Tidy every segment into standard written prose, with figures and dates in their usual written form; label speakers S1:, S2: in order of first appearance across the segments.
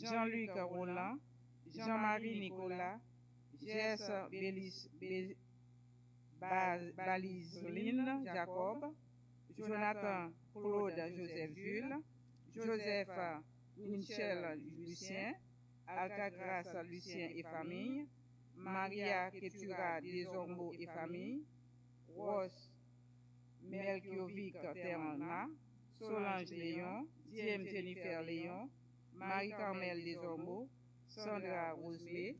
S1: Jean-Luc Roland, Jean-Marie Nicolas, Jess Balizeline Jacob, Jonathan Claude Joseph Jules, Joseph Michel Lucien, Alcagras Lucien et famille, Maria Ketura Desormeaux et famille, Ross Melkiovic Terna, Solange Léon, Diem Jennifer Léon, Marie-Carmel Desormeaux, Sandra Roselet,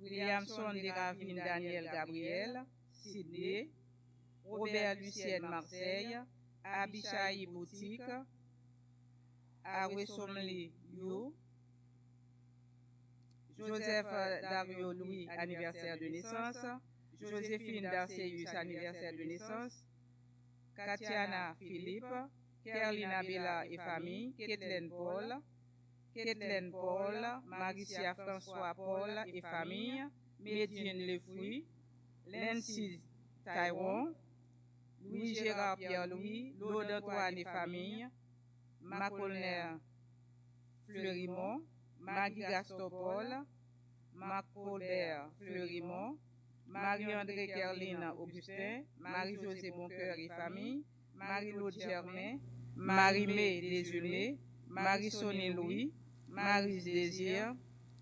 S1: Williamson Desravines Daniel Gabriel, Sidney, Robert Lucienne Marseille, Abishai Boutique, Awesomli You, Joseph Dario Louis, anniversaire de naissance, Joséphine Darcéus, anniversaire de naissance, Katiana Philippe, Kerlina Bella et famille, Kathleen Paul, Maricia François Paul et famille, Médine Lefouy, Lency Taïwan, Louis Gérard Pierre-Louis, Laude Antoine et famille, Macolner Fleurimont, Maggie Gastopol, Marc Colbert Fleurimont, Marie-André Kerline Augustin, Marie-Josée Boncoeur et famille, Marie-Laude Germain, Marie-Mé Déjeuner, Marie-Soné Louis, Marie Désir,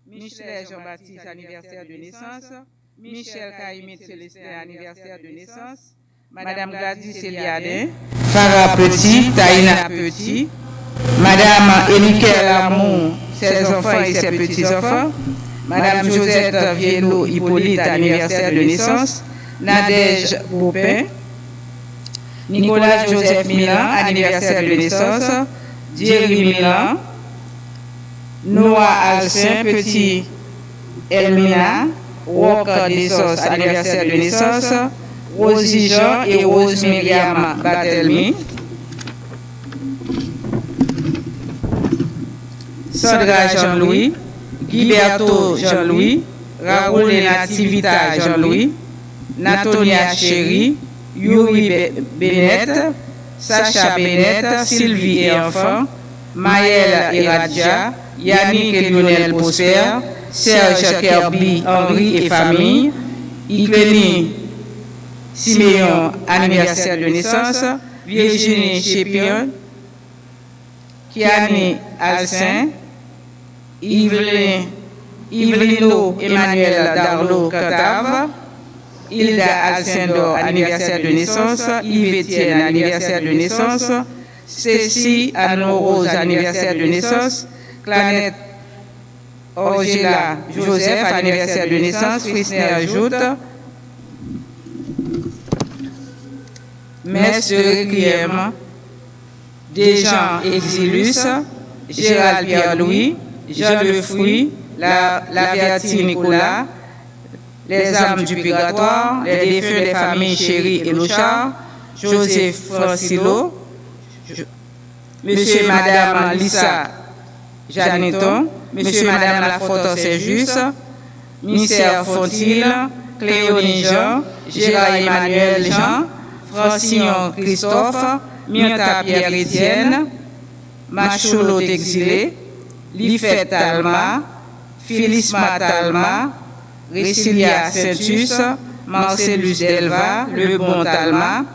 S1: Michel Jean-Baptiste, anniversaire de naissance, Michel Caïmite Célestin, anniversaire de naissance, Madame Gladys Eliade, Farah Petit, Taïna Petit, Madame Énikel Lamont, ses enfants et ses petits-enfants, Madame Josette Viello Hippolyte, anniversaire de naissance, Nadège Baupin, Nicolas Joseph Milan, anniversaire de naissance, Thierry Milan, Noah Alcin, petit Elmina, Roque Dessos, anniversaire de naissance, Rosie Jean et Rose Myriam Batelmi, Sandra Jean-Louis, Guiberto Jean-Louis, Raoul et Nativita Jean-Louis, Natonia Chéri, Yuri Bennett, Sacha Bennett, Sylvie et enfants, Maël et Radja, Yannick et Lionel Prosper, Serge Kirby, Henri et famille, Igleni Siméon, anniversaire de naissance, Virginie Chépion, Kiani Alcin, Yvelino Emmanuel Darlo Catave, Hilda Alcindor, anniversaire de naissance, Yves Etienne, anniversaire de naissance, Cécile Anne-Rose, anniversaire de naissance, Planète Orgela Joseph, anniversaire de naissance, Frisner Joute, Messe de Requiem, Desjean Exilus, Gérald Pierre-Louis, Jean Lefruy, la Verti Nicolas, les âmes du purgatoire, les défunts des familles Chéri et Lochard, Joseph Francilo, Monsieur et Madame Lisa Janeton, Monsieur et Madame Lafontaine Saint-Just, Misère Fontile, Cléonie Jean, Gérard Emmanuel Jean, Francillon Christophe, Mianta Pierre Étienne, Macholo Exilé, Lifette Talma, Philisma Talma, Récilia Saintus, Marcellus Delva, Le Bon Talma,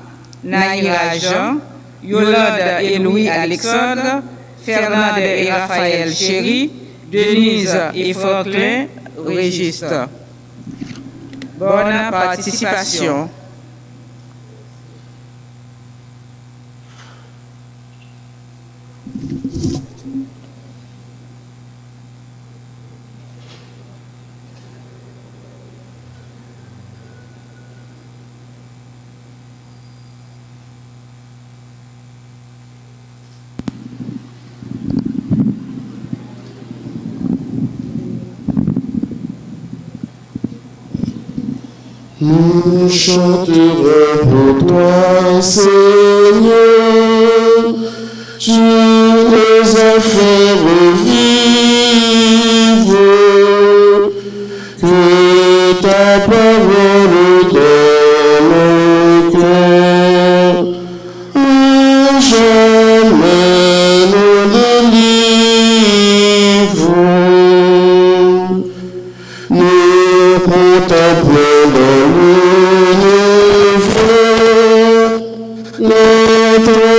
S1: Naïra Jean, Yolande et Louis Alexandre, Fernande et Raphaël Chéri, Denise et Franklin Registre. Bonne participation.
S2: Nous chanterons pour toi, Seigneur, tu nous as fait revivre, que ta parole dans nos cœurs, à jamais.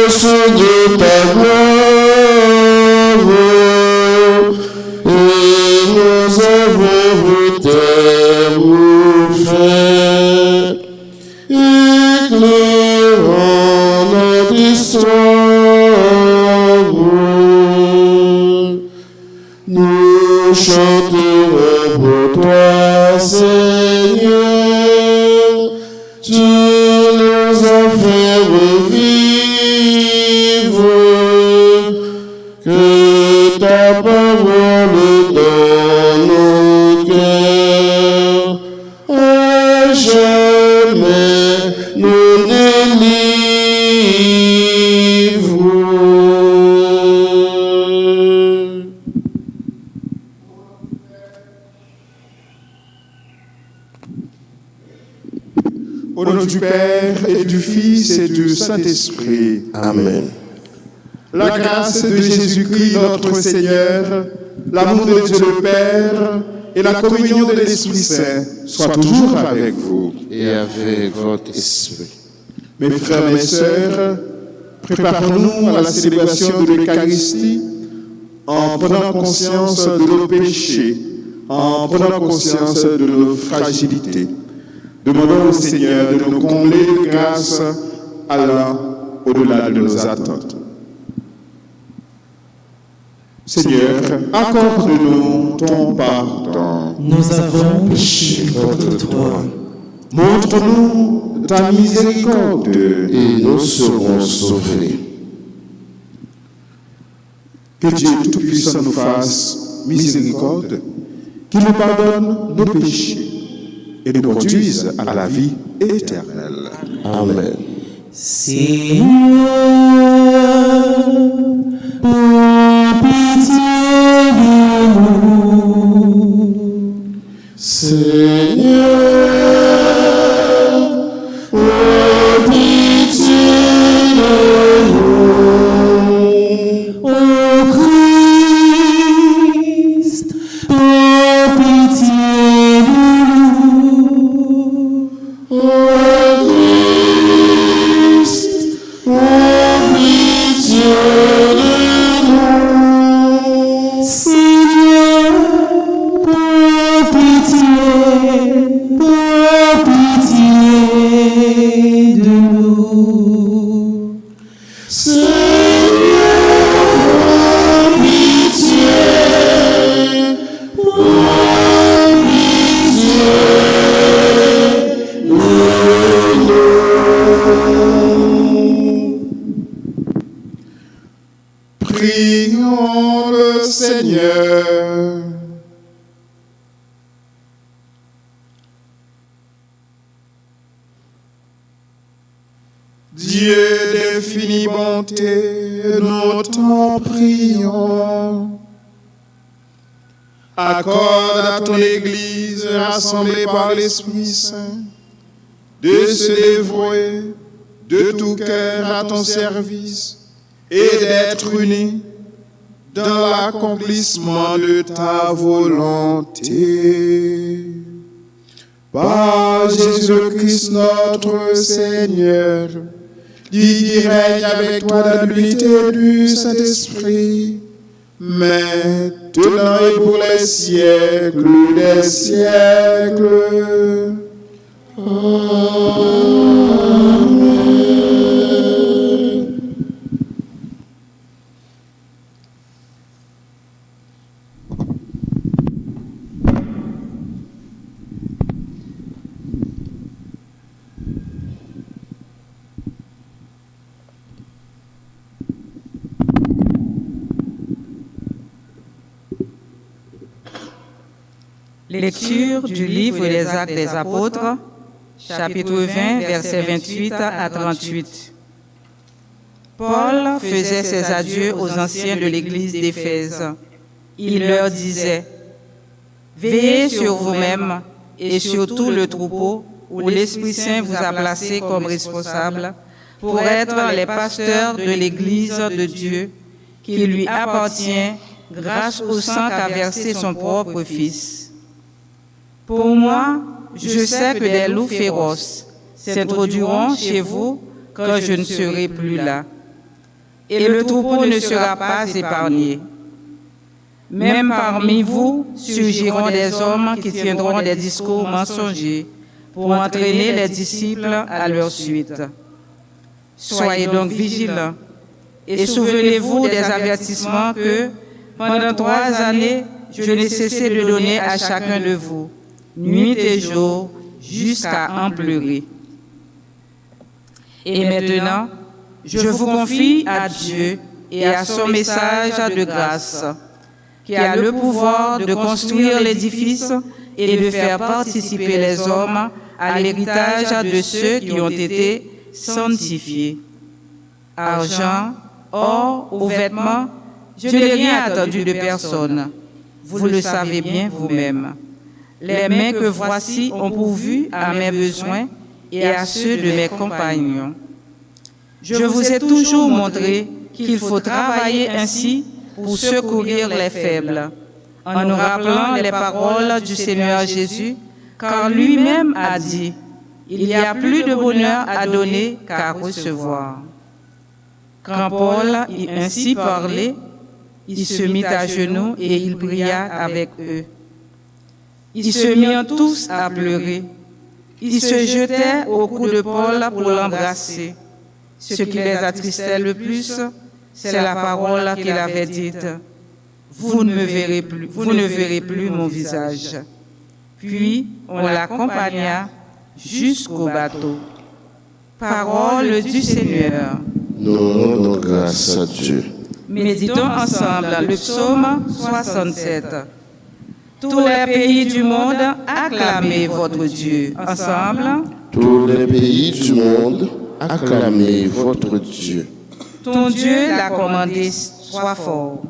S2: au-dessus de ta gloire, et nous avons vu tes mouvements, éclairant notre histoire. Nous chanterons pour toi, Seigneur, tu nous as fait revivre, que ta parole dans nos cœurs, à jamais nous délivre.
S3: Au nom du Père et du Fils et du Saint-Esprit.
S2: Amen.
S3: La grâce de Jésus-Christ notre Seigneur, l'amour de Dieu le Père et la communion de l'Esprit Saint soient toujours avec vous.
S2: Et avec votre esprit.
S3: Mes frères, mes sœurs, préparons-nous à la célébration de l'Eucharistie en prenant conscience de nos péchés, en prenant conscience de nos fragilités. Demandons au Seigneur de nous combler de grâce allant au-delà de nos attentes. Seigneur, accorde-nous ton pardon.
S4: Nous avons péché contre toi.
S3: Montre-nous ta miséricorde
S2: Et nous serons sauvés.
S3: Que Dieu Tout-Puissant nous fasse miséricorde, qu'il nous pardonne nos péchés et nous conduise à la vie éternelle.
S2: Amen.
S4: Seigneur, pour pitié de nous.
S2: Seigneur, pour pitié de nous.
S4: Ô Christ, pour pitié de nous.
S2: Ô Christ, pour pitié de nous.
S4: Seigneur, pour pitié de nous.
S2: Seigneur, pour pitié de nous.
S3: Prions le Seigneur. Dieu d'infinie bonté, nous t'en prions. Accorde à ton Église rassemblée par l'Esprit Saint de se dévouer de tout cœur à ton service et d'être unis dans l'accomplissement de ta volonté. Par Jésus-Christ notre Seigneur, qui règne avec toi dans l'unité du Saint-Esprit, maintenant et pour les siècles des siècles. Amen.
S1: Lecture du livre des Actes des Apôtres, chapitre 20, versets 28 à 38. Paul faisait ses adieux aux anciens de l'église d'Éphèse. Il leur disait: Veillez sur vous-mêmes et sur tout le troupeau où l'Esprit Saint vous a placé comme responsables pour être les pasteurs de l'église de Dieu qui lui appartient grâce au sang qu'a versé son propre Fils. Pour moi, je sais que des loups féroces s'introduiront chez vous quand je ne serai plus là. et le troupeau ne sera pas épargné. Même parmi vous surgiront des hommes qui tiendront des discours mensongers pour entraîner les disciples à leur suite. Soyez donc vigilants et souvenez-vous des avertissements que, pendant 3 années, je n'ai cessé de donner à chacun de vous, nuit et jour, jusqu'à en pleurer. Et maintenant, je vous confie à Dieu et à son message de grâce, qui a le pouvoir de construire l'édifice et de faire participer les hommes à l'héritage de ceux qui ont été sanctifiés. Argent, or ou vêtements, je n'ai rien attendu de personne. Vous le savez bien vous-même. Les mains que voici ont pourvu à mes besoins et à ceux de mes compagnons. Je vous ai toujours montré qu'il faut travailler ainsi pour secourir les faibles, en nous rappelant les paroles du Seigneur Jésus, car lui-même a dit, « Il y a plus de bonheur à donner qu'à recevoir. » Quand Paul eut ainsi parlé, il se mit à genoux et il pria avec eux. Ils se mirent tous à pleurer. Ils se jetaient au cou de Paul pour l'embrasser. Ce qui les attristait le plus, c'est la parole qu'il avait dite. Vous ne verrez plus mon visage. Puis on l'accompagna jusqu'au bateau. Parole du Seigneur.
S2: Nous rendons grâce à Dieu.
S1: Méditons ensemble le psaume 67. Tous les pays du monde, acclamez votre Dieu. Ensemble.
S2: Tous les pays du monde, acclamez votre Dieu.
S1: Ton Dieu l'a commandé, sois fort.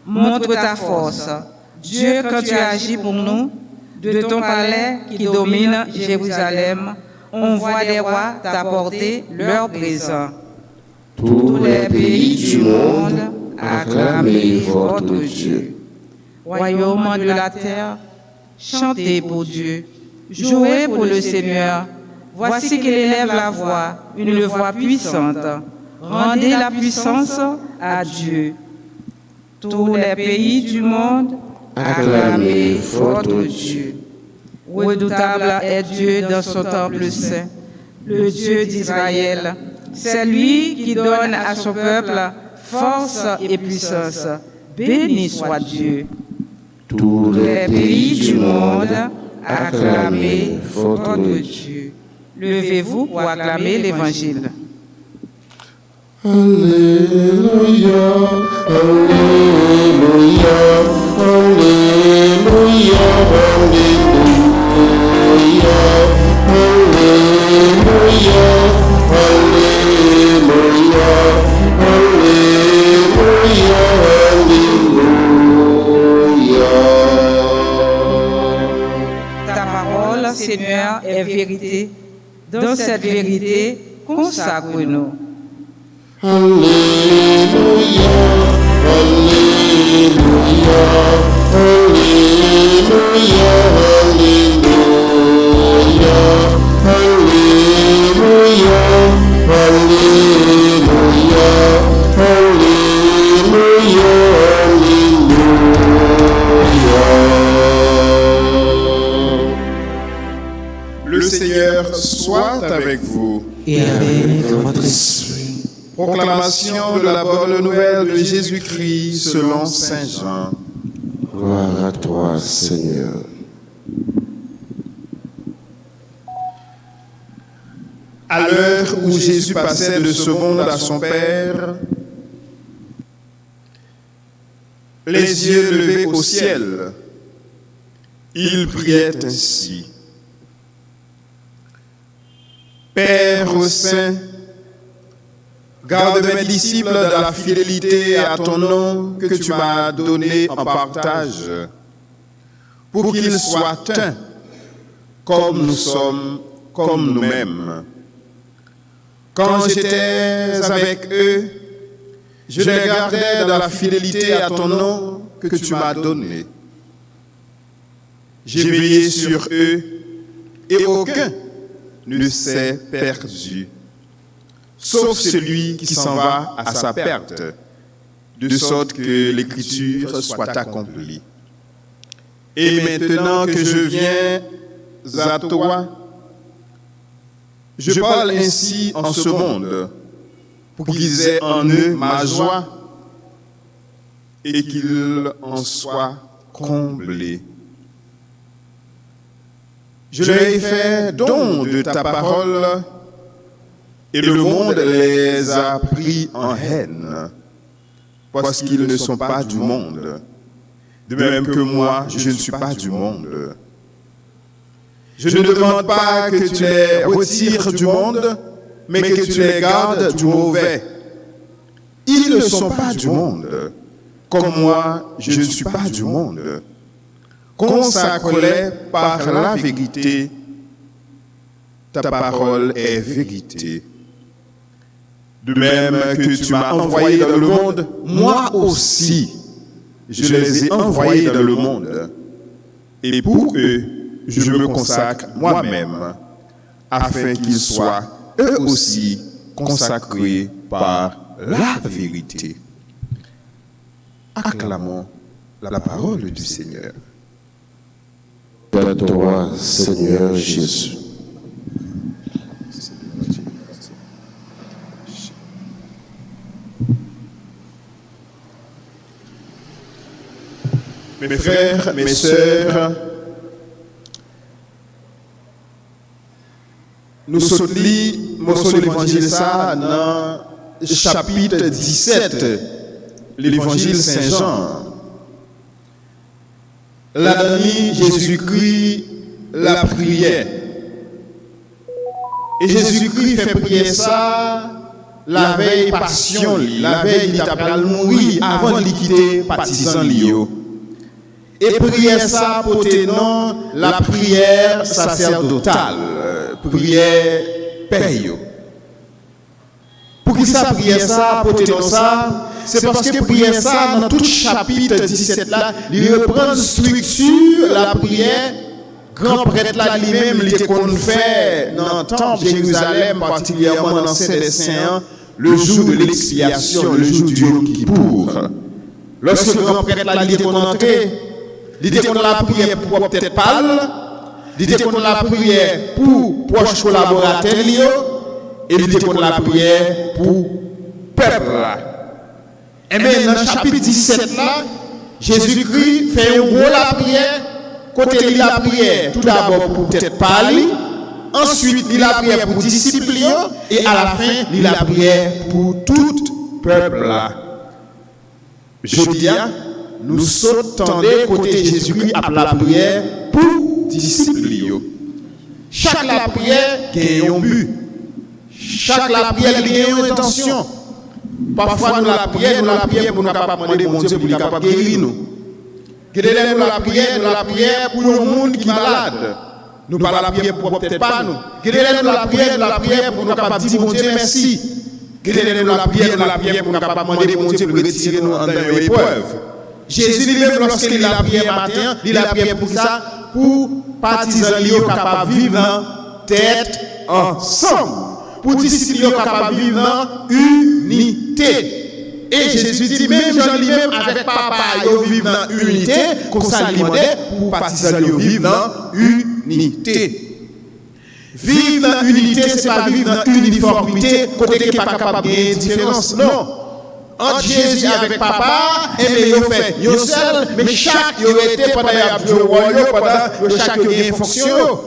S1: Montre ta force. Dieu, quand tu agis pour nous, de ton palais qui domine Jérusalem, on voit des rois t'apporter leur présent.
S2: Tous les pays du monde, acclamez votre Dieu.
S1: Royaume de la terre, chantez pour Dieu, jouez pour le Seigneur. Voici qu'il élève la voix, une voix puissante. Rendez la puissance à Dieu. Tous les pays du monde, acclamez votre Dieu. Redoutable est Dieu dans son temple saint, le Dieu d'Israël. C'est lui qui donne à son peuple force et puissance. Béni soit Dieu.
S2: Tous
S1: Les pays du monde, acclamez votre Dieu. Levez-vous pour acclamer l'Évangile.
S2: Alléluia, Alléluia, Alléluia, Alléluia, Alléluia, Alléluia, Alléluia, Alléluia.
S1: Ta parole, Seigneur, est vérité. Dans cette vérité, consacre-nous.
S2: Alléluia, Alléluia, Alléluia, Alléluia, Alléluia, Alléluia, Alléluia, Alléluia.
S3: Le Seigneur soit avec vous.
S4: Et avec votre esprit.
S3: Proclamation de la bonne nouvelle de Jésus-Christ selon Saint Jean.
S2: Gloire à toi, Seigneur.
S3: À l'heure où Jésus passait de ce monde à son Père, les yeux levés au ciel, il priait ainsi. Père saint, garde mes disciples dans la fidélité à ton nom que tu m'as donné en partage, pour qu'ils soient un, comme nous sommes, comme nous-mêmes. Quand j'étais avec eux, je les gardais dans la fidélité à ton nom que tu m'as donné. J'ai veillé sur eux et aucun ne s'est perdu, sauf celui qui s'en va à sa perte, de sorte que l'écriture soit accomplie. Et maintenant que je viens à toi, je parle ainsi en ce monde, pour qu'ils aient en eux ma joie et qu'ils en soient comblés. Je leur ai fait don de ta parole, et le monde les a pris en haine, parce qu'ils ne sont pas du monde, de même que moi, je ne suis pas du monde. Je ne demande pas que tu les retires du monde, mais que tu les gardes du mauvais. Ils ne sont pas du monde, comme moi, je ne suis pas du monde. Consacre-les par la vérité, ta parole est vérité. De même que tu m'as envoyé dans le monde, moi aussi, je les ai envoyés dans le monde. Et pour eux, je me consacre moi-même, afin qu'ils soient eux aussi consacrés par la vérité. Acclamons la parole du Seigneur.
S2: À toi, Seigneur Jésus.
S3: Mes frères, mes sœurs, nous sommes l'évangile ça dans le chapitre 17, l'évangile Saint-Jean. Là-dedans, Jésus-Christ la prière. Et Jésus-Christ fait prier ça la veille passion, la veille il t'a mourir avant de quitter partisan Lio. Et prière ça pour tes noms, la prière sacerdotale, prière paye. Pour qui ça prière ça pour tes noms ça? C'est parce que prière ça dans tout chapitre 17 là, il reprend structure la prière. Grand prêtre là lui-même, il était qu'on fait dans le temple de Jérusalem, particulièrement dans Saint des Saints, le jour de l'expiation, le jour du Yom Kippour. Lorsque le grand prêtre là, il était qu'on entrait, il était qu'on la prière pour peut-être pâle, il était qu'on la prière pour proches collaborateurs, et il était qu'on la prière pour peuple. Et bien dans le chapitre 17 là, Jésus-Christ fait un gros la prière. Côté il la prière, tout d'abord pour peut-être parler, ensuite il la prière pour disciples, et à la fin il la prière pour tout peuple. Je dis, nous sautons côté Jésus-Christ à la prière pour disciples. Chaque la prière gagne un but. Chaque la prière gagne une intention. Parfois nous la prière pour nous capable demander mon Dieu pour nous capable guérir nous. Nous la prière pour un monde qui est malade. Nous pas la prière pour peut-être pas nous. Nous la prière pour nous capable dire mon Dieu merci. Nous la prière pour nous capable demander mon Dieu pour retirer nous en dans épreuve. Jésus lui-même lorsqu'il la prière matin, il la prière pour ça, pour partisans liés capable vivre dans tête ensemble. Pour disciples capable vivre dans unité. Et Jésus dit, même Jean lui-même avec papa, ils vivent dans unité, comme ça demandait pour partisans vivre dans unité. Vivre dans unité, ce n'est pas vivre dans uniformité, côté qui n'est pas capable de différence. Non. Entre Jésus avec papa, et ils fait yo seul, mais chaque yo été pendant chaque yo a une fonction.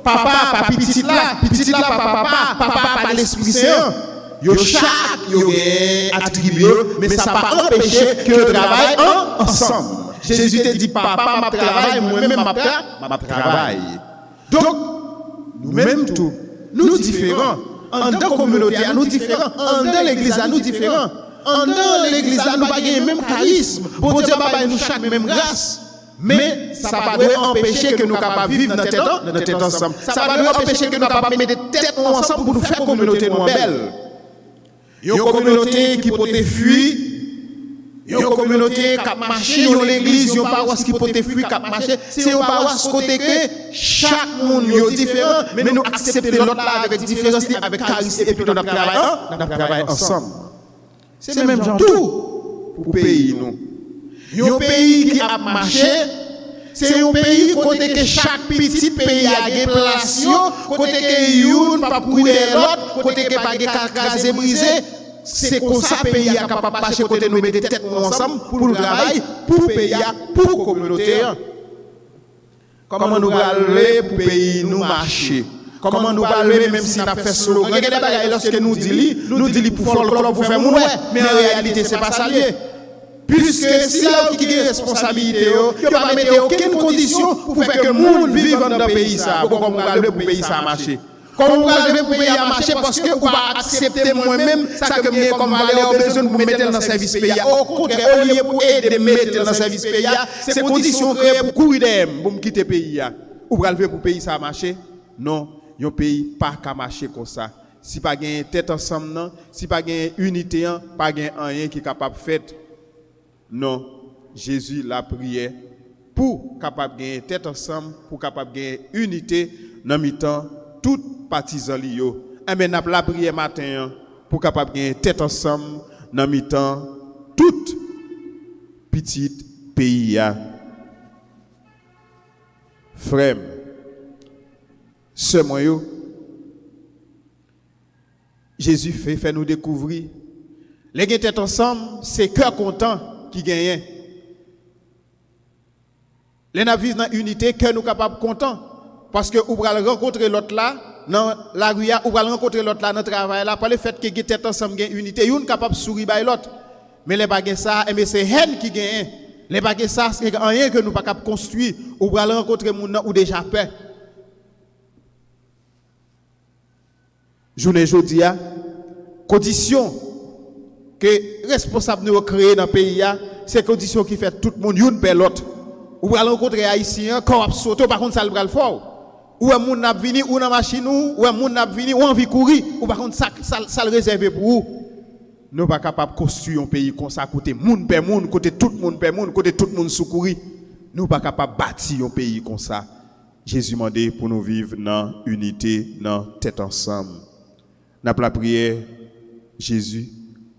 S3: Papa, petit là, papa, l'Esprit Saint. Yo chaque yo attribué, mais ça pas empêché que le travail ensemble. Jésus te dit papa m'a travail, moi-même m'a travail. Donc nous-mêmes tout, nous différents. En dans la communauté, nous différents. En dans l'église, nous différents. En dans l'église, nous pas le même charisme. Bon Dieu pas nous chaque même grâce. Mais ça ne doit pas empêcher que nous capables de vivre dans tête ensemble. Ça ne doit empêcher que nous capables de mettre tête ensemble pour nous faire une communauté belle. Une communauté qui peut fuir, une communauté qui a marché, une l'église, une paroisse qui porte fruit qui a marché. C'est une paroisse côté que chaque monde est différent, mais nous acceptons l'autre là avec différence, avec charisme, et puis nous travaillons ensemble. C'est le même genre tout pour le pays, nous. Un pays qui a marché, c'est un pays côté que chaque petit pays a des places, côté que une pas courir l'autre, côté que pas des carcasses brisées. C'est comme ça que le pays est capable de marcher côté nous mettre tête ensemble pour le travail, pour le pays, pour la communauté. Comment nous allons pour le pays nous marcher? Comment nous allons même si nous avons fait slogan? Regardez lorsque nous disons pour folklore, pour faire mourir, mais en réalité, ce n'est pas ça. Puisque si là qui a responsabilité, il ne va pas mettre aucune condition pour faire que le monde vive dans le pays. Comment nous allons pour le pays ça marcher? Comment vous allez pour payer à marcher parce que vous va accepter moi-même ça que j'ai comme valeur besoin pour me mettre dans le service pays. Au contraire, au lieu pour aider de mettre dans le service pays, c'est conditions créées pour courir d'aime pour me quitter le pays. Vous allez pour payer ça à marcher? Non, un pays pas qu'à marcher comme ça. Si pas gagne tête ensemble non, si pas gagne unité, pas gagne rien qui est capable de faire. Non, Jésus l'a prié pour capable gagner tête ensemble, pour capable gagner unité dans mi-temps toute partisans liyo. Mais n'a la prière matin pour capable gagner tête ensemble dans mi-temps toute petite pays a. Frère, ce moyen Jésus fait nous découvrir les gagner tête ensemble, c'est cœur content qui gagne. Les navires vivent dans unité, cœur nous capable content. Parce que vous allez rencontrer l'autre là, dans la rue, vous allez rencontrer l'autre là dans le travail là, par le fait que vous êtes ensemble, une unité, vous êtes capable de sourire par l'autre. Mais les bagages ça, c'est haine qui gagne. Les bagages ça, c'est rien que nous ne pouvons pas construire. Vous allez rencontrer les gens ou déjà paix. Journée aujourd'hui, condition que responsable nous créer dans le pays, c'est condition qui fait tout le monde une paix l'autre. Vous allez rencontrer les Haïtiens, quand vous sautez, par contre ça le fort. Ou un monde n'a venu ou dans machine ou un monde n'a venu ou envie courir ou par contre ça le réservé pour vous. Nous pas capable de construire un pays comme ça côté monde per monde, côté tout le monde per monde, côté tout le monde secourir. Nous pas capable de bâtir un pays comme ça. Jésus m'a dit pour nous vivre dans unité, dans tête ensemble. N'a pas la prière Jésus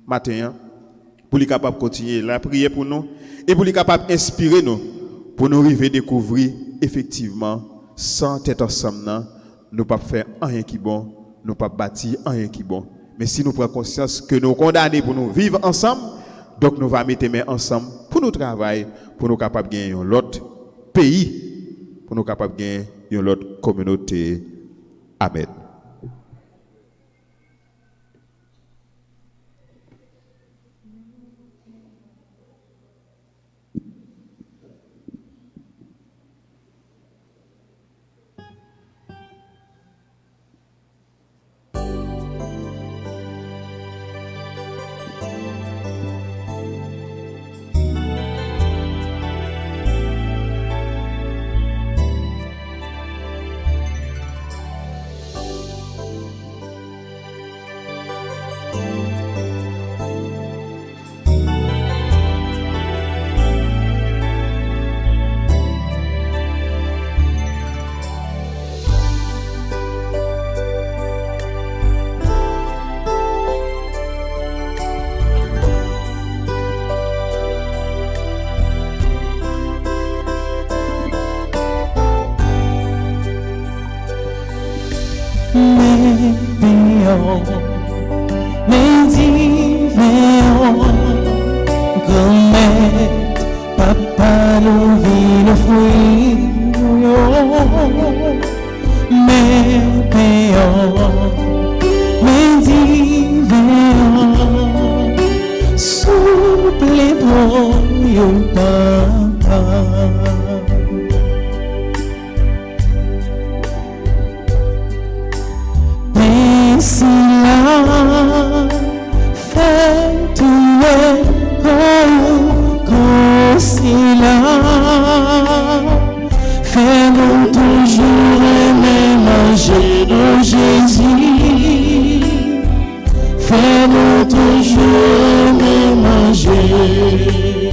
S3: matin pour lui capable continuer la prière pour nous et pour lui capable inspirer nous pour nous arriver découvrir effectivement sans tête ensemble, nous ne pouvons pas faire rien qui est bon, nous ne pouvons pas bâtir rien qui est bon. Mais si nous prenons conscience que nous sommes condamnés pour nous vivre ensemble, donc nous allons mettre les mains ensemble pour nous travailler, pour nous capables de gagner un autre pays, pour nous capables de gagner une autre communauté. Amen.
S4: Fais-nous toujours aimer manger de Jésus. Fais-nous toujours aimer manger.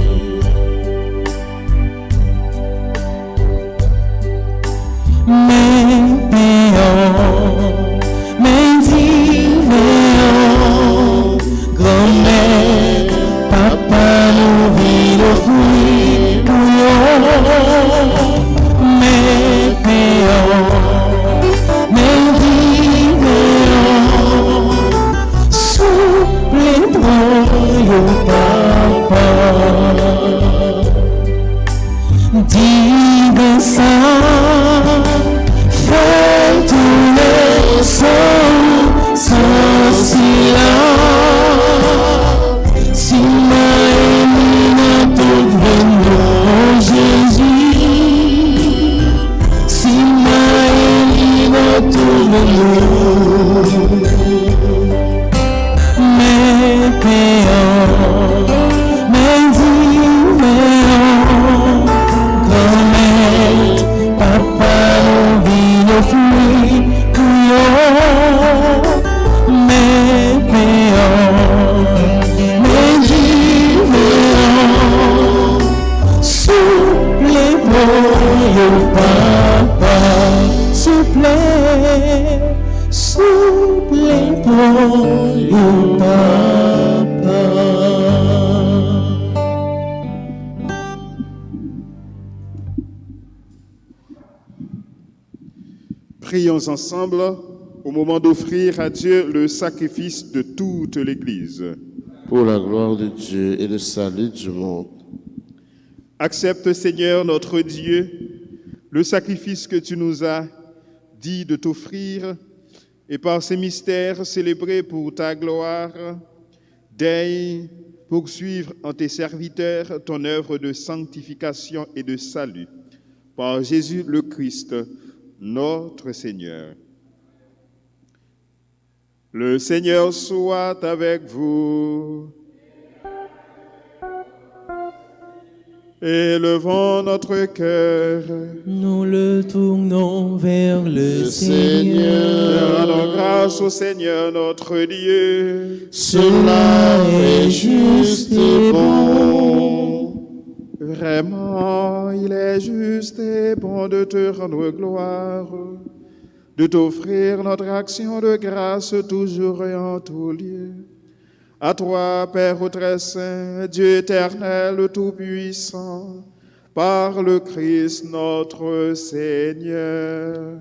S3: Prions ensemble au moment d'offrir à Dieu le sacrifice de toute l'Église.
S2: Pour la gloire de Dieu et le salut du monde.
S3: Accepte, Seigneur notre Dieu, le sacrifice que tu nous as dit de t'offrir, et par ces mystères célébrés pour ta gloire, daigne poursuivre en tes serviteurs ton œuvre de sanctification et de salut. Par Jésus le Christ, notre Seigneur. Le Seigneur soit avec vous. Élevons notre cœur.
S4: Nous le tournons vers le Seigneur.
S3: Rendons grâce au Seigneur notre Dieu.
S2: Cela est juste et bon.
S3: Vraiment, il est juste et bon de te rendre gloire, de t'offrir notre action de grâce toujours et en tout lieu. À toi, Père très saint, Dieu éternel, tout-puissant, par le Christ notre Seigneur,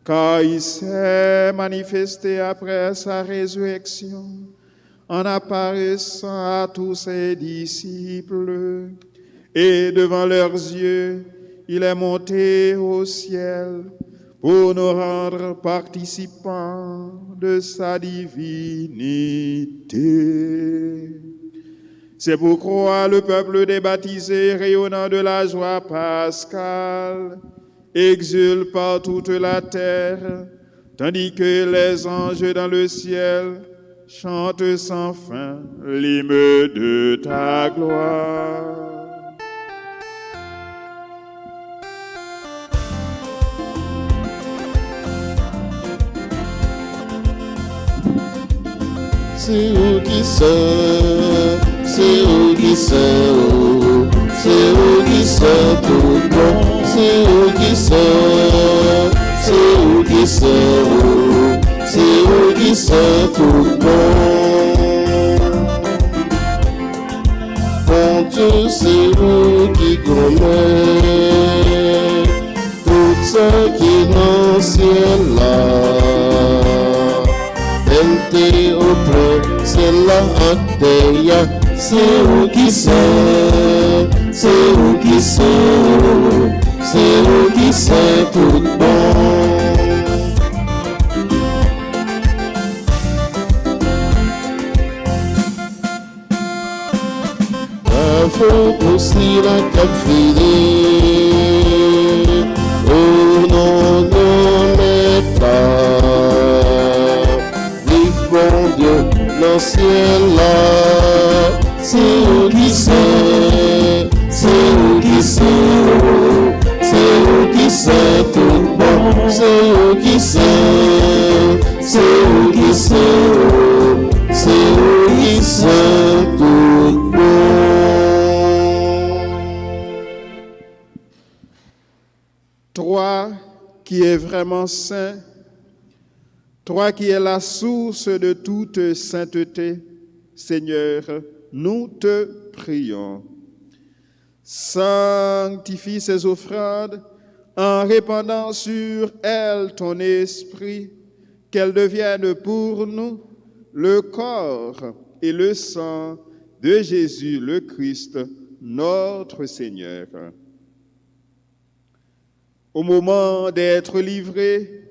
S3: car il s'est manifesté après sa résurrection, en apparaissant à tous ses disciples, et devant leurs yeux, il est monté au ciel pour nous rendre participants de sa divinité. C'est pourquoi le peuple des baptisés, rayonnant de la joie pascale, exulte par toute la terre, tandis que les anges dans le ciel chantent sans fin l'hymne de ta gloire.
S2: C'est où qui sait, c'est où qui sait, c'est où qui sait tout bon, c'est où qui sait, c'est où qui sait, c'est où qui sait tout bon. Mon Dieu, c'est où qui connaît tout ce qui est dans le ciel là. Ente auprès, c'est la terre, c'est où qui sait, c'est où qui sait, c'est où qui sait tout bon. Faut aussi la capfiler au nom de l'État. Bon Dieu, dans le ciel là, c'est où qui sait, c'est où qui sait, c'est où qui sait tout bon, c'est où qui sait, c'est où qui sait, c'est où qui sait tout bon.
S3: Toi qui es vraiment saint, toi qui es la source de toute sainteté, Seigneur, nous te prions. Sanctifie ces offrandes en répandant sur elles ton esprit, qu'elles deviennent pour nous le corps et le sang de Jésus le Christ, notre Seigneur. Au moment d'être livré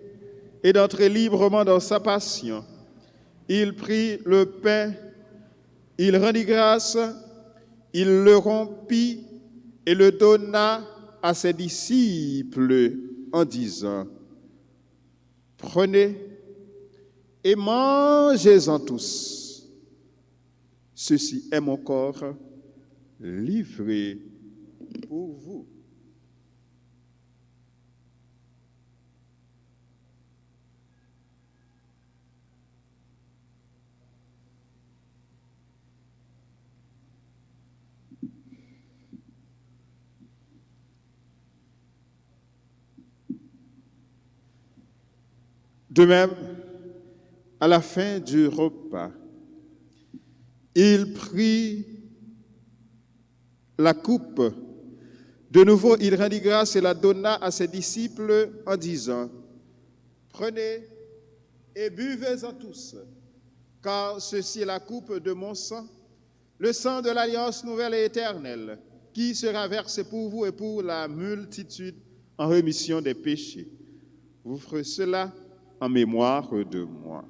S3: et d'entrer librement dans sa passion, il prit le pain, il rendit grâce, il le rompit et le donna à ses disciples en disant: prenez et mangez-en tous. Ceci est mon corps livré pour vous. De même, à la fin du repas, il prit la coupe. De nouveau, il rendit grâce et la donna à ses disciples en disant: Prenez et buvez-en tous, car ceci est la coupe de mon sang, le sang de l'alliance nouvelle et éternelle, qui sera versé pour vous et pour la multitude en rémission des péchés. Vous ferez cela en mémoire de moi.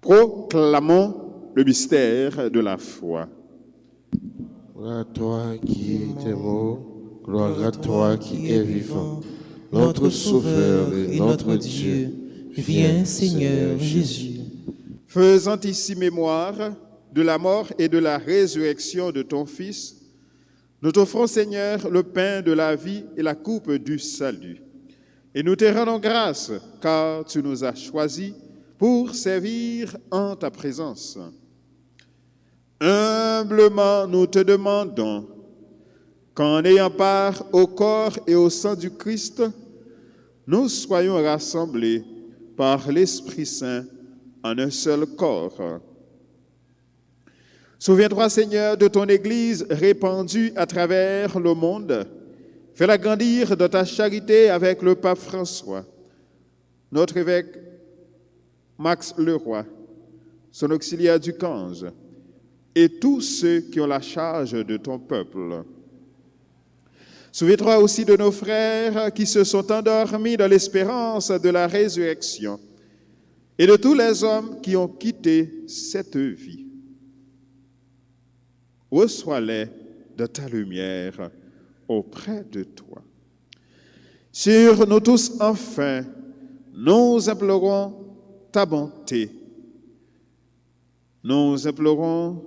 S3: Proclamons le mystère de la foi.
S2: Gloire à toi qui es mort, gloire à toi qui es vivant, notre Sauveur et notre Dieu. Viens, Seigneur Jésus.
S3: Faisant ici mémoire de la mort et de la résurrection de ton Fils, nous t'offrons, Seigneur, le pain de la vie et la coupe du salut. Et nous te rendons grâce, car tu nous as choisis pour servir en ta présence. Humblement, nous te demandons qu'en ayant part au corps et au sang du Christ, nous soyons rassemblés par l'Esprit Saint en un seul corps. Souviens-toi, Seigneur, de ton Église répandue à travers le monde. Fais-la grandir dans ta charité avec le pape François, notre évêque Max Leroy, son auxiliaire du Cange, et tous ceux qui ont la charge de ton peuple. Souviens-toi aussi de nos frères qui se sont endormis dans l'espérance de la résurrection et de tous les hommes qui ont quitté cette vie. Reçois-les de ta lumière auprès de toi. Sur nous tous, enfin, nous implorons ta bonté. Nous implorons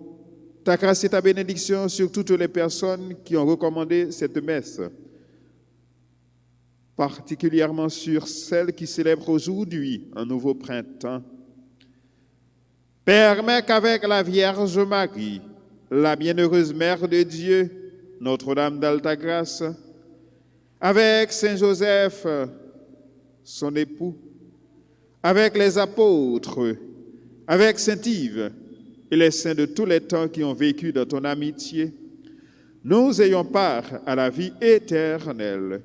S3: ta grâce et ta bénédiction sur toutes les personnes qui ont recommandé cette messe, particulièrement sur celles qui célèbrent aujourd'hui un nouveau printemps. Permets qu'avec la Vierge Marie, la bienheureuse Mère de Dieu, Notre-Dame d'Alta-Grâce, avec Saint Joseph, son époux, avec les apôtres, avec Saint Yves et les saints de tous les temps qui ont vécu dans ton amitié, nous ayons part à la vie éternelle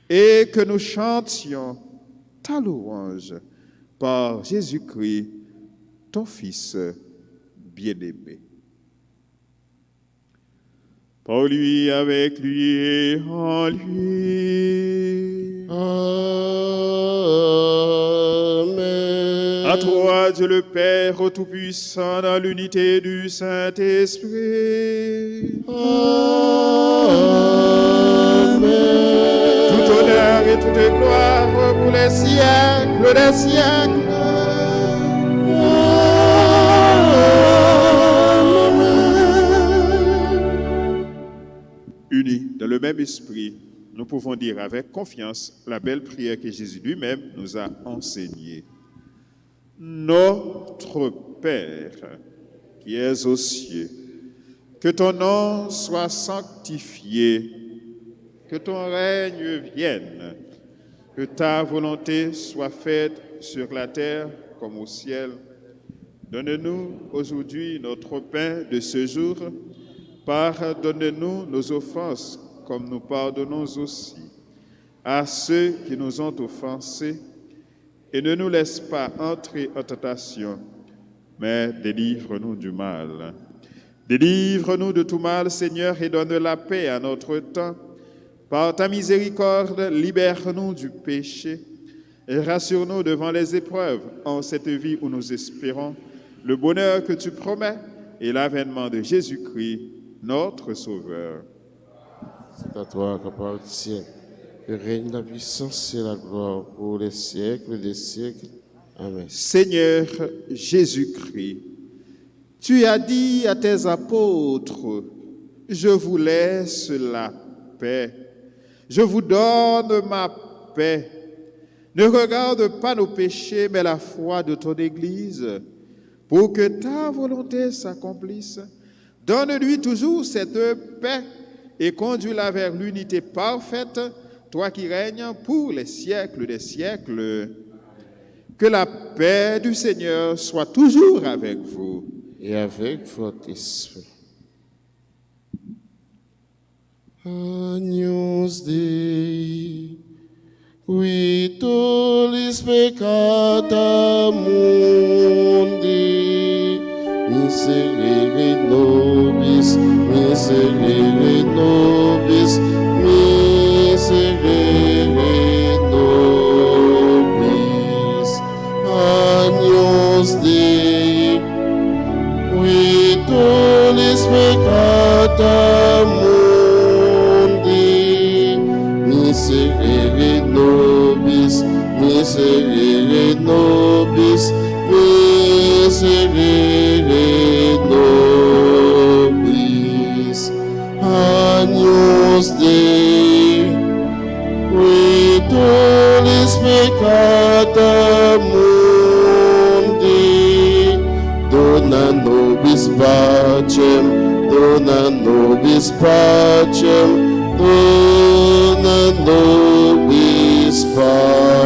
S3: et que nous chantions ta louange par Jésus-Christ, ton Fils bien-aimé. Par lui, avec lui et en lui.
S2: Amen.
S3: À toi, Dieu le Père Tout-Puissant, dans l'unité du Saint-Esprit.
S2: Amen.
S3: Tout honneur et toute gloire pour les siècles des siècles. Unis dans le même esprit, nous pouvons dire avec confiance la belle prière que Jésus lui-même nous a enseignée. Notre Père, qui es aux cieux, que ton nom soit sanctifié, que ton règne vienne, que ta volonté soit faite sur la terre comme au ciel. Donne-nous aujourd'hui notre pain de ce jour. Pardonne-nous nos offenses, comme nous pardonnons aussi à ceux qui nous ont offensés, et ne nous laisse pas entrer en tentation, mais délivre-nous du mal. Délivre-nous de tout mal, Seigneur, et donne la paix à notre temps. Par ta miséricorde, libère-nous du péché et rassure-nous devant les épreuves en cette vie où nous espérons le bonheur que tu promets et l'avènement de Jésus-Christ, notre Sauveur.
S2: C'est à toi qu'appartient le règne, la puissance et la gloire pour les siècles des siècles. Amen.
S3: Seigneur Jésus-Christ, tu as dit à tes apôtres, je vous laisse la paix, je vous donne ma paix. Ne regarde pas nos péchés, mais la foi de ton Église, pour que ta volonté s'accomplisse. Donne-lui toujours cette paix et conduis-la vers l'unité parfaite toi qui règnes pour les siècles des siècles. Que la paix du Seigneur soit toujours avec vous.
S2: Et avec votre esprit. Agnus Dei, qui tollis peccata mundi, miserere nobis, miserere nobis, miserere nobis. Agnus Dei, qui tollis peccata mundi, miserere nobis, miserere nobis, miserere nobis. Agnus Dei, qui tollis peccata mundi, dona nobis pacem, dona nobis pacem, dona nobis pacem.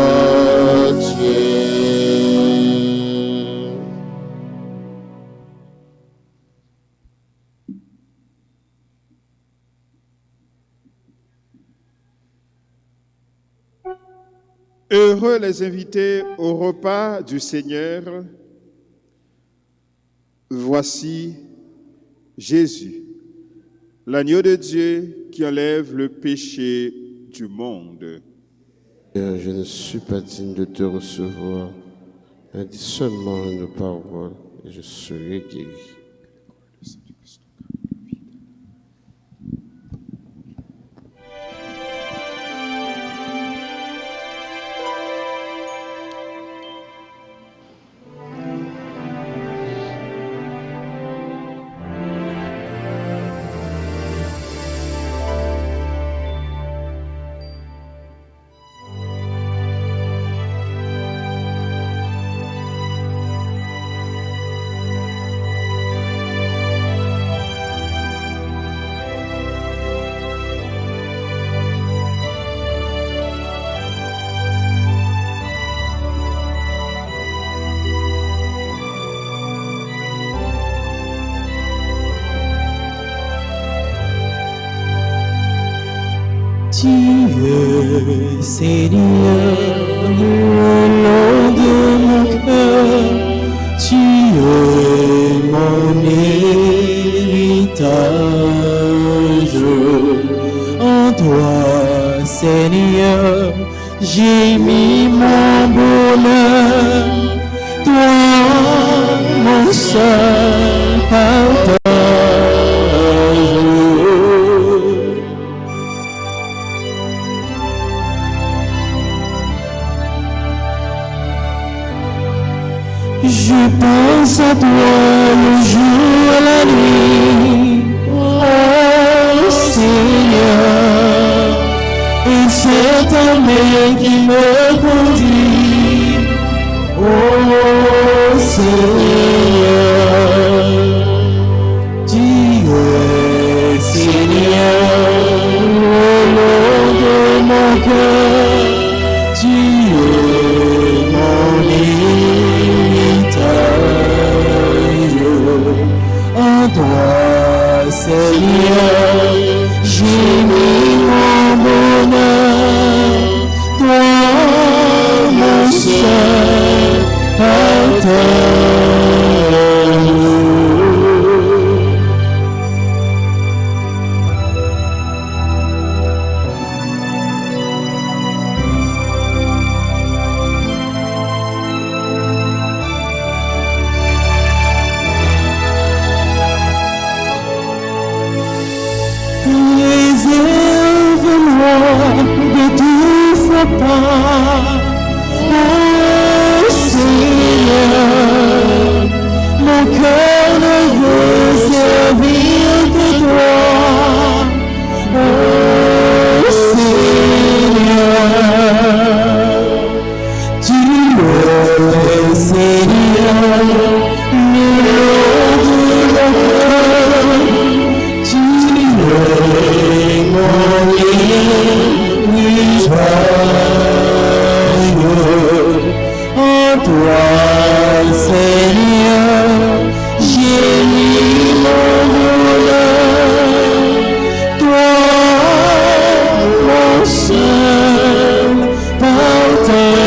S3: Heureux les invités au repas du Seigneur. Voici Jésus, l'agneau de Dieu qui enlève le péché du monde.
S2: Je ne suis pas digne de te recevoir, mais dis seulement une parole et je serai guéri.
S4: Dieu, Seigneur, le nom de mon cœur, tu es mon héritage. En toi, Seigneur, j'ai mis mon bonheur, toi, mon seul partage. Je pense à toi le jour et la nuit, oh Seigneur, et c'est ta main qui me conduit, oh Seigneur. Dieu, Seigneur, au nom de mon cœur, tu es mon en toi, Seigneur, j'ai mis mon bonheur, toi, mon seul partage. De tout faux pas, oh Seigneur, mon cœur ne veut servir que toi, oh Seigneur. Tu es Seigneur, le nom de mon cœur, tu es mon Dieu. En toi, Seigneur, j'ai mis mon bonheur. Toi, mon seul partage.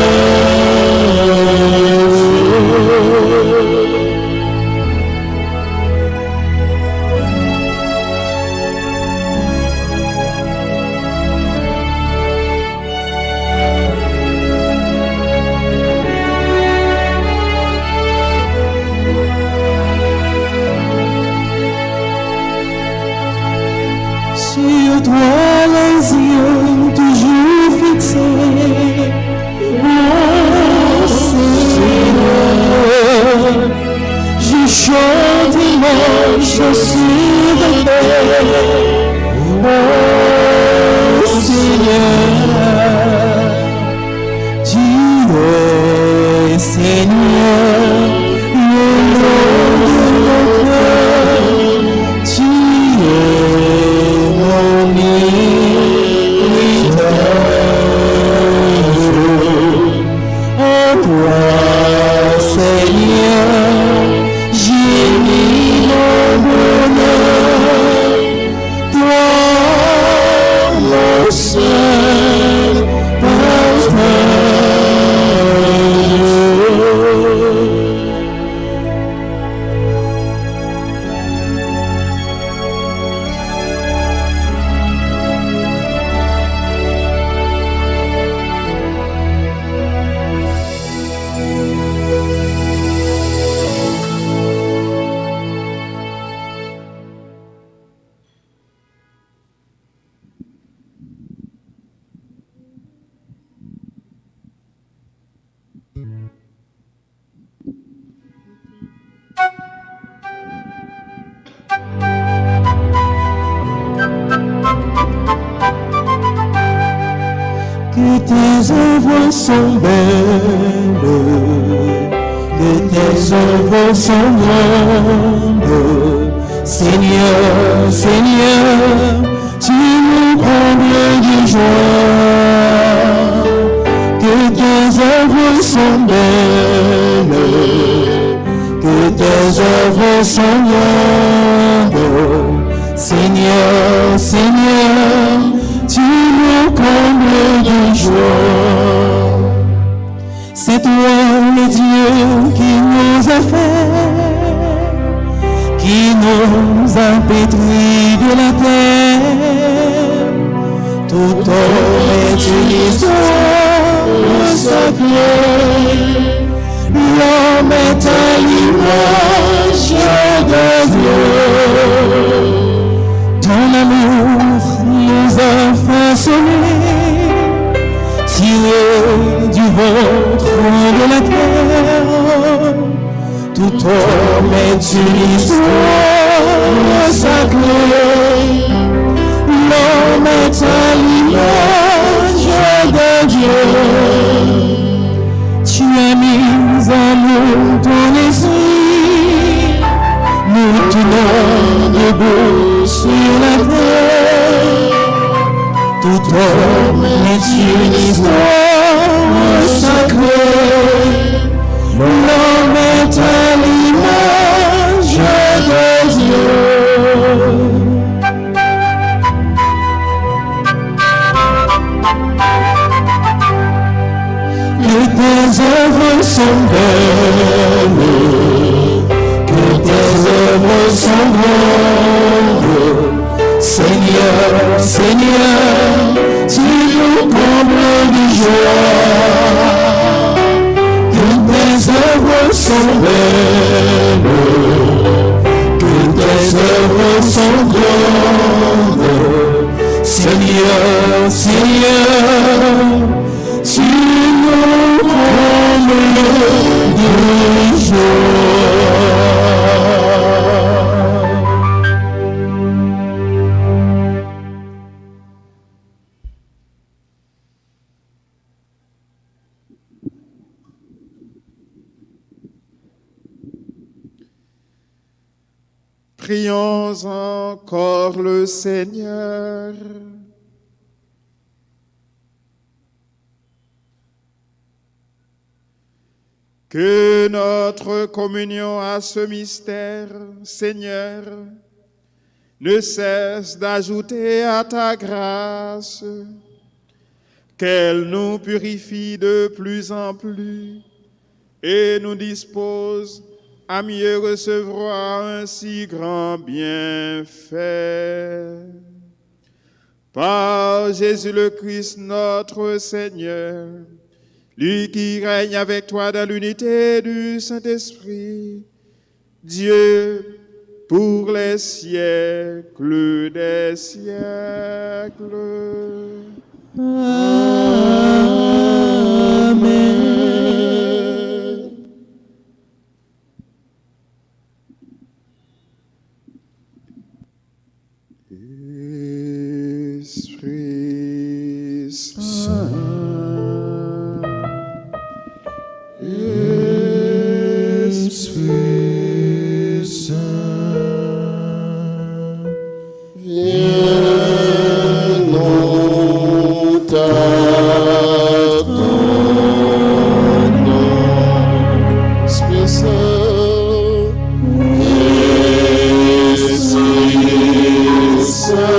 S4: Sur toi les yeux toujours fixés, mon Seigneur, je chante et marche sur le oh Seigneur, tu es Seigneur, le nom de mon cœur, tu es mon héritage. En toi, Seigneur, j'ai mis mon bonheur. Toi, mon seul partage. Que tes œuvres sont belles, que tes œuvres sont grandes. Seigneur, Seigneur, tu nous combles de joie. Que tes œuvres sont belles, que tes œuvres sont grandes. Seigneur, Seigneur, tu nous combles de joie. C'est toi le Dieu qui nous a fait, qui nous a pétris de la terre. Tout homme est une histoire sacrée. L'homme est à l'image de Dieu. Ton amour nous a façonnés, tirés du ventre de la terre. Tout homme est une histoire sacrée. L'homme est à l'image de Dieu. Tu as mis en nous ton esprit, nous tenons debout sur la terre. Tout homme est une histoire sacrée. L'homme est à l'image de Dieu. Que tes œuvres sont belles, que tes œuvres sont grandes. Seigneur, Seigneur, tu nous combles de joie. Que tes œuvres sont belles, que tes œuvres sont grandes. Seigneur, Seigneur, tu nous combles de joie.
S3: Prions encore le Seigneur. Que notre communion à ce mystère, Seigneur, ne cesse d'ajouter à ta grâce, qu'elle nous purifie de plus en plus et nous dispose à mieux recevoir un si grand bienfait. Par Jésus le Christ notre Seigneur, lui qui règne avec toi dans l'unité du Saint-Esprit, Dieu, pour les siècles des siècles.
S4: Amen.
S3: Esprit Saint,
S2: Esprit Saint, viens nous t'attendons. Esprit Saint, Esprit Saint.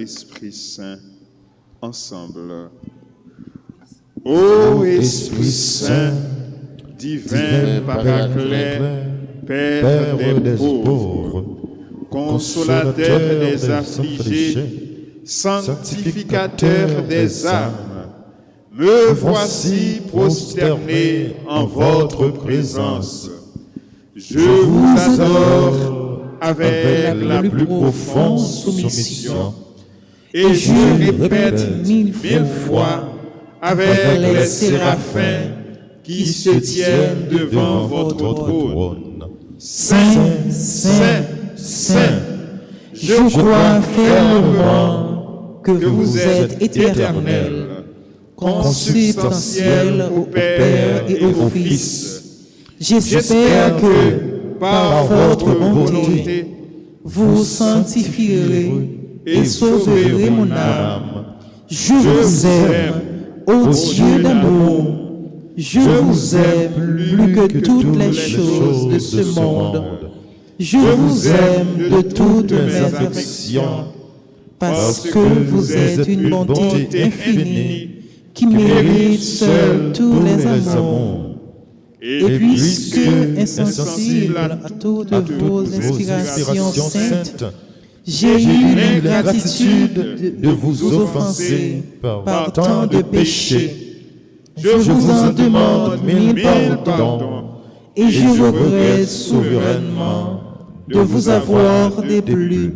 S3: Esprit Saint, ensemble. Ô Esprit Saint, divin Paraclet, Père des pauvres, consolateur des affligés, sanctificateur des âmes, me voici prosterné en votre présence. Je vous adore avec la plus profonde soumission. Et je répète 1000 fois avec les séraphins qui se tiennent devant votre trône. Saint, Saint, Saint, je crois fermement que vous êtes éternel, consubstantiel au Père et au Fils. J'espère que, par votre bonté, vous sanctifierez et sauverez mon âme. Je vous aime, ô Dieu d'amour. Je vous aime plus que toutes les choses de ce monde. Je vous aime de toutes mes affections, parce que vous êtes une bonté infinie qui mérite seule tous les amours.
S4: Et puisque, insensible à toutes vos inspirations saintes, j'ai eu l'ingratitude de vous offenser par tant de péchés, je vous en demande mille pardons, et je regrette souverainement de vous avoir déplu.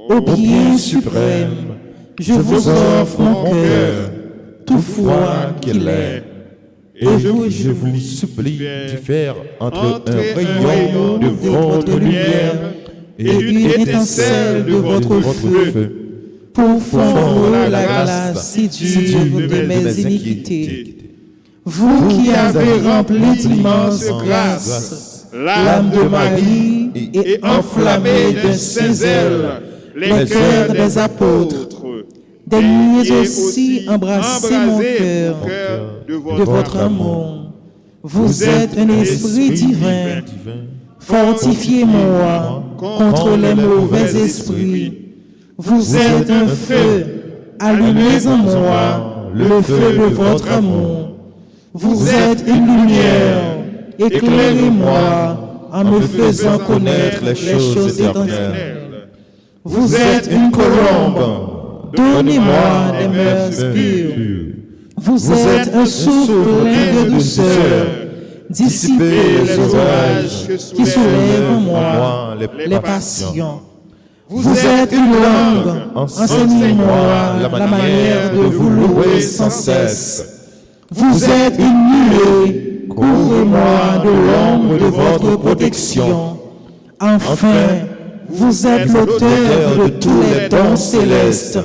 S4: Au bien suprême, je vous offre mon cœur, tout froid qu'il est, et je vous supplie de faire entre un rayon de votre lumière et une étincelle de votre feu, pour fondre la glace si dure de mes iniquités. Vous qui avez rempli d'immenses grâces l'âme de Marie et enflammé d'un saint zèle les cœurs des apôtres, daignez aussi embrasser mon cœur de votre amour. Vous êtes un esprit divin. Fortifiez-moi contre les mauvais esprits. Vous êtes un feu. Allumez en moi le feu de votre amour. Vous êtes une lumière. Éclairez-moi en me faisant connaître les choses éternelles. Vous êtes une colombe. Donnez-moi des mœurs pures. Vous êtes un souffle plein de douceur. Dissipez les orages qui soulèvent en moi les passions. Vous êtes une langue. Enseignez-moi la manière de vous louer sans cesse. Vous êtes une nuée. Couvrez-moi de l'ombre de votre protection. Enfin, vous êtes l'auteur de tous les dons célestes.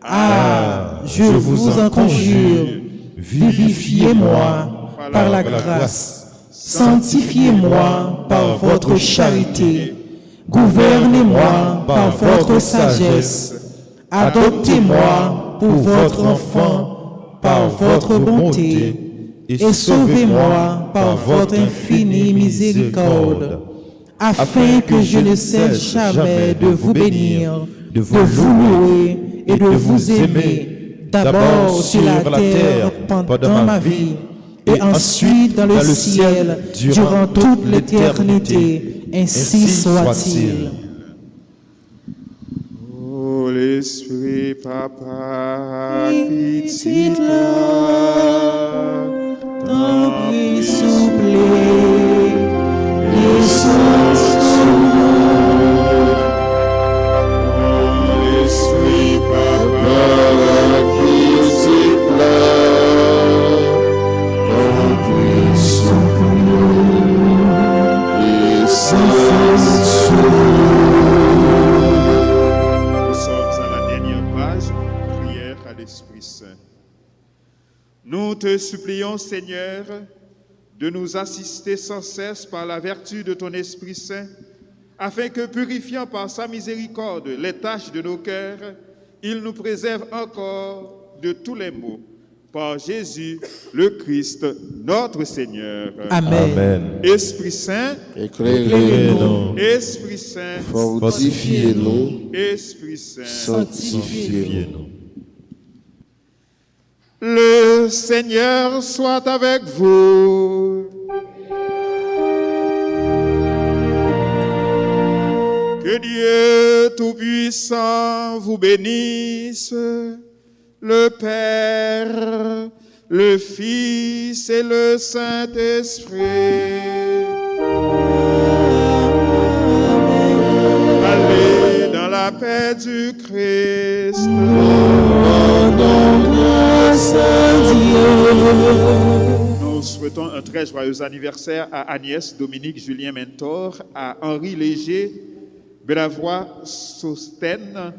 S4: Ah, je vous en conjure, vivifiez-moi par la grâce, sanctifiez-moi par votre charité, gouvernez-moi par votre sagesse, adoptez-moi pour votre enfant par votre bonté, et sauvez-moi par votre infinie miséricorde, afin que je ne cesse jamais de vous bénir, de vous louer et de vous aimer, d'abord sur la terre pendant ma vie, et ensuite dans le ciel durant toute l'éternité. Ainsi soit-il.
S3: Oh, l'Esprit, Papa, pitié,
S4: ton bruit soufflé, les sens
S3: l'Esprit, Papa, pitié, ton bruit les sens. Nous sommes à la dernière page, prière à l'Esprit Saint. Nous te supplions, Seigneur, de nous assister sans cesse par la vertu de ton Esprit Saint, afin que, purifiant par sa miséricorde les tâches de nos cœurs, il nous préserve encore de tous les maux. Par Jésus, le Christ, notre Seigneur.
S4: Amen.
S2: Amen.
S3: Esprit Saint,
S2: Éclairez-nous.
S3: Esprit Saint,
S2: Fortifiez-nous.
S3: Esprit Saint,
S2: Sanctifiez-nous.
S3: Le Seigneur soit avec vous. Que Dieu Tout-Puissant vous bénisse, le Père, le Fils et le Saint-Esprit. Allez dans la paix du Christ. Nous souhaitons un très joyeux anniversaire à Agnès, Dominique, Julien Mentor, à Henri Léger, Belavoie Sosten,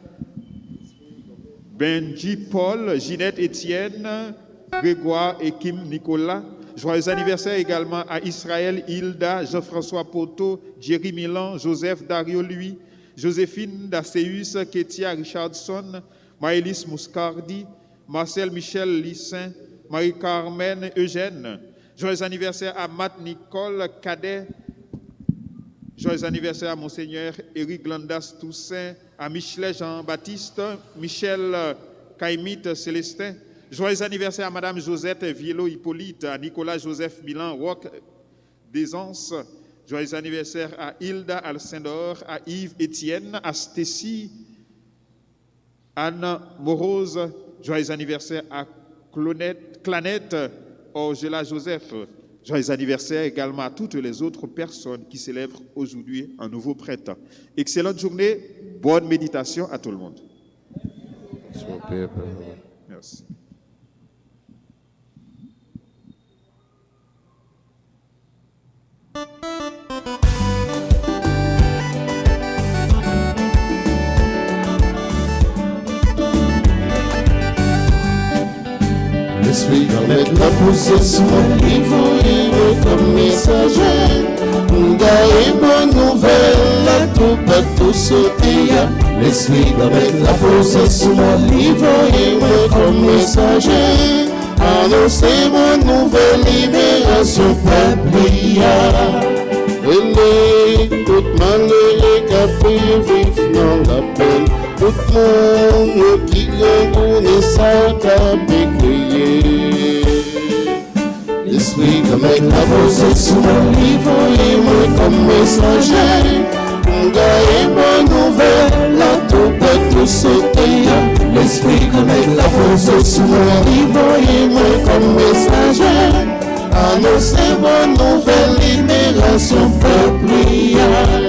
S3: Benji Paul, Ginette Étienne, Grégoire et Kim Nicolas. Joyeux anniversaire également à Israël Hilda, Jean-François Poto, Jerry Milan, Joseph Dario Louis, Joséphine Dacéus, Ketia Richardson, Maëlys Mouscardi, Marcel Michel Lissin, Marie-Carmen Eugène. Joyeux anniversaire à Matt Nicole Cadet. Joyeux anniversaire à Monseigneur Éric Landas Toussaint, à Michelet Jean-Baptiste, Michel Caïmite Célestin. Joyeux anniversaire à Madame Josette Viello Hippolyte, à Nicolas Joseph Milan, Roch d'Aisance. Joyeux anniversaire à Hilda Alcindor, à Yves Étienne, à Stécie, Anne Morose. Joyeux anniversaire à Clanette Orgela Joseph. Joyeux anniversaire également à toutes les autres personnes qui célèbrent aujourd'hui un nouveau prêtre. Excellente journée, bonne méditation à tout le monde. Merci.
S2: L'esprit va mettre la poussée sur mon niveau et comme messager. D'ailleurs, bonne nouvelle, à tout pas tout sauter. L'esprit va mettre la poussée sur mon niveau et comme messager. Annoncer bonne nouvelle, libération peuple. Et tout malheureux qui peut vivre dans la peine. Tout le monde qui gagne ça t'a béquillé. L'esprit comme avec la voix sur mon niveau et moi comme messager. On gagne bonne nouvelle, la tout peut tout sauter. L'esprit comme avec la voix sur mon niveau et moi comme messager. Annoncer bonne nouvelle, libération peuple.